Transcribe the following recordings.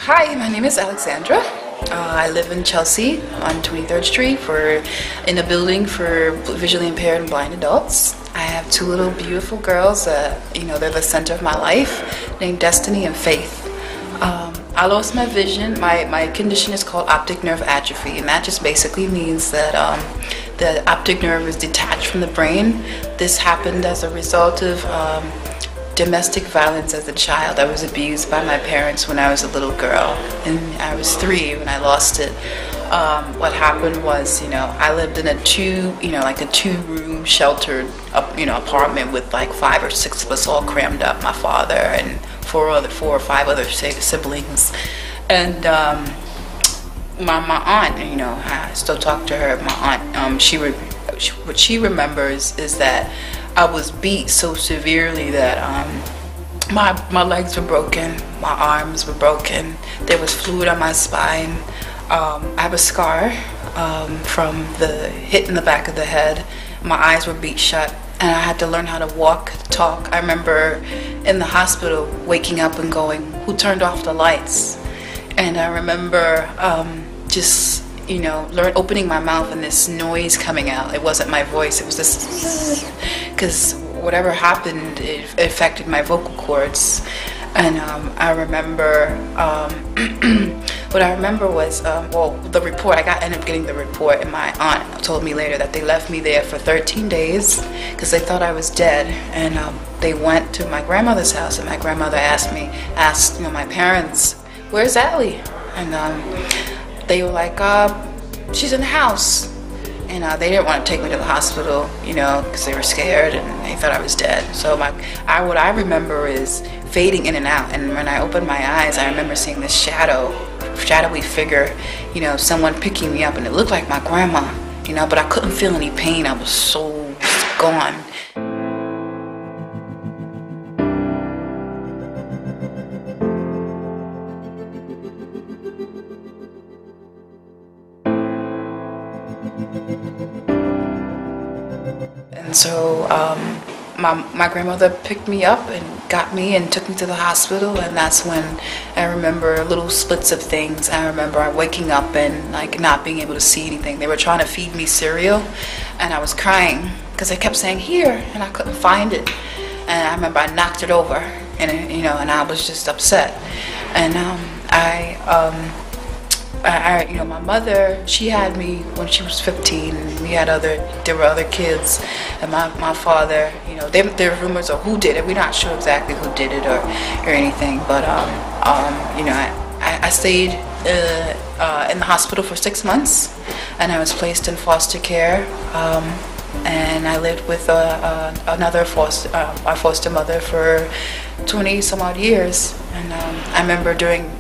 Hi, my name is Alexandra. I live in Chelsea on 23rd Street in a building for visually impaired and blind adults. I have two little beautiful girls that, they're the center of my life, named Destiny and Faith. I lost my vision. My condition is called optic nerve atrophy, and that just basically means that the optic nerve is detached from the brain. This happened as a result of domestic violence as a child. I was abused by my parents when I was a little girl, and I was 3 when I lost it. What happened was, I lived in a two-room sheltered, apartment with like 5 or 6 of us all crammed up. My father and 4 or 5 other siblings, and my aunt. I still talk to her. My aunt. What she remembers is that I was beat so severely that my legs were broken, my arms were broken, there was fluid on my spine. I have a scar from the hit in the back of the head. My eyes were beat shut, and I had to learn how to walk, talk. I remember in the hospital waking up and going, "Who turned off the lights?" And I remember opening my mouth and this noise coming out. It wasn't my voice, it was this, because whatever happened, it affected my vocal cords. And I remember, what I remember was, the report, ended up getting the report, and my aunt told me later that they left me there for 13 days because they thought I was dead. And they went to my grandmother's house, and my grandmother asked my parents, "Where's Allie?" And they were like, "She's in the house." And they didn't want to take me to the hospital, because they were scared and they thought I was dead. So what I remember is fading in and out. And when I opened my eyes, I remember seeing this shadowy figure, someone picking me up, and it looked like my grandma, but I couldn't feel any pain. I was so gone. And so my grandmother picked me up and got me and took me to the hospital, and that's when I remember little splits of things. I remember waking up and not being able to see anything. They were trying to feed me cereal, and I was crying because they kept saying "here," and I couldn't find it. And I remember I knocked it over, and and I was just upset. And my mother, she had me when she was 15, and there were other kids, and my father, there were rumors of who did it. We're not sure exactly who did it or anything, but I stayed in the hospital for 6 months, and I was placed in foster care, and I lived with another foster mother for 20 some odd years. And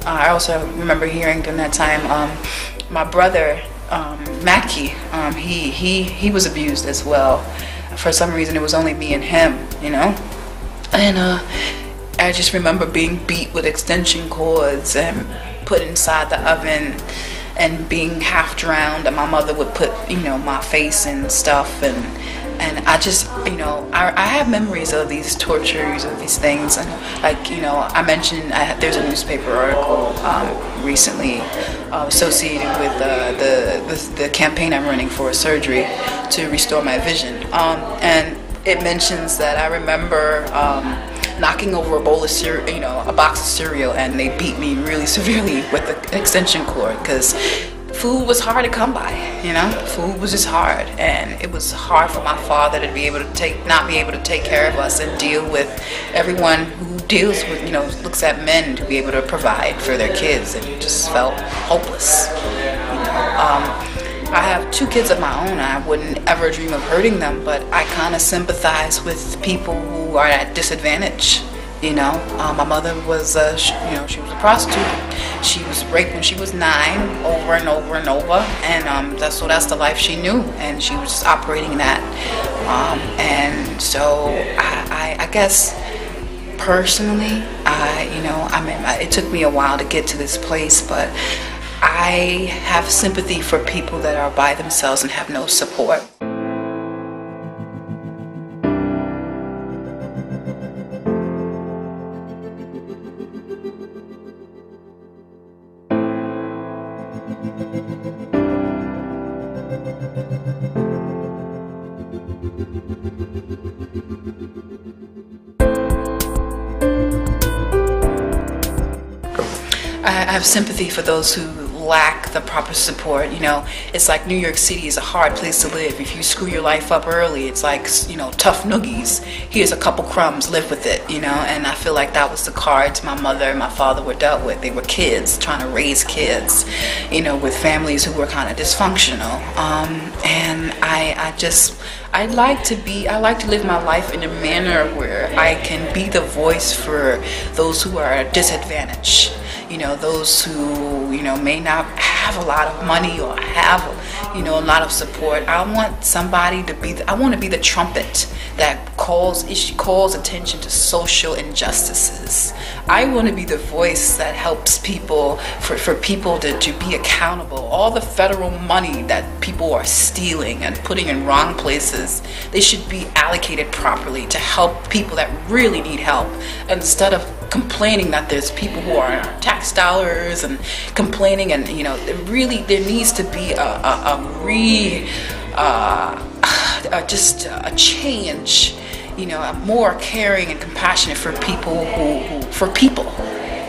I also remember hearing during that time, my brother, Mackie, he was abused as well. For some reason, it was only me and him, And I just remember being beat with extension cords and put inside the oven and being half drowned. And my mother would put, my face in stuff, and I just, I have memories of these tortures, of these things. And I mentioned there's a newspaper article recently associated with the campaign I'm running for surgery to restore my vision. And it mentions that I remember knocking over a bowl of cereal, a box of cereal, and they beat me really severely with the extension cord because food was hard to come by, Food was just hard, and it was hard for my father to not be able to take care of us and deal with everyone who deals with, looks at men to be able to provide for their kids, and it just felt hopeless. I have 2 kids of my own. I wouldn't ever dream of hurting them, but I kind of sympathize with people who are at disadvantage. My mother was, she was a prostitute. She was raped when she was 9, over and over and over, and that's the life she knew, and she was just operating that. And so I guess personally, it took me a while to get to this place, but I have sympathy for people that are by themselves and have no support. I have sympathy for those who lack the proper support. You know, it's like New York City is a hard place to live. If you screw your life up early, it's like, you know, tough noogies. Here's a couple crumbs, live with it, you know. And I feel like that was the cards my mother and my father were dealt with. They were kids trying to raise kids, you know, with families who were kind of dysfunctional. And I like to live my life in a manner where I can be the voice for those who are disadvantaged. You know, those who, you know, may not have a lot of money or have, you know, a lot of support. I want somebody to be, I want to be the trumpet that calls attention to social injustices. I want to be the voice that helps people, for people to be accountable. All the federal money that people are stealing and putting in wrong places, they should be allocated properly to help people that really need help, instead of complaining that there's people who are on tax dollars and complaining. And you know, really there needs to be just a change, you know, more caring and compassionate for people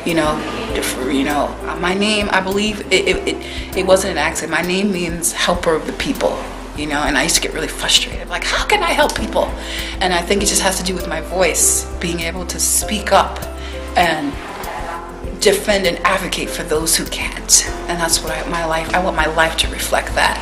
you know. My name, I believe it wasn't an accident. My name means helper of the people, you know, and I used to get really frustrated, like, how can I help people? And I think it just has to do with my voice, being able to speak up and defend and advocate for those who can't. And that's what I want my life to reflect that.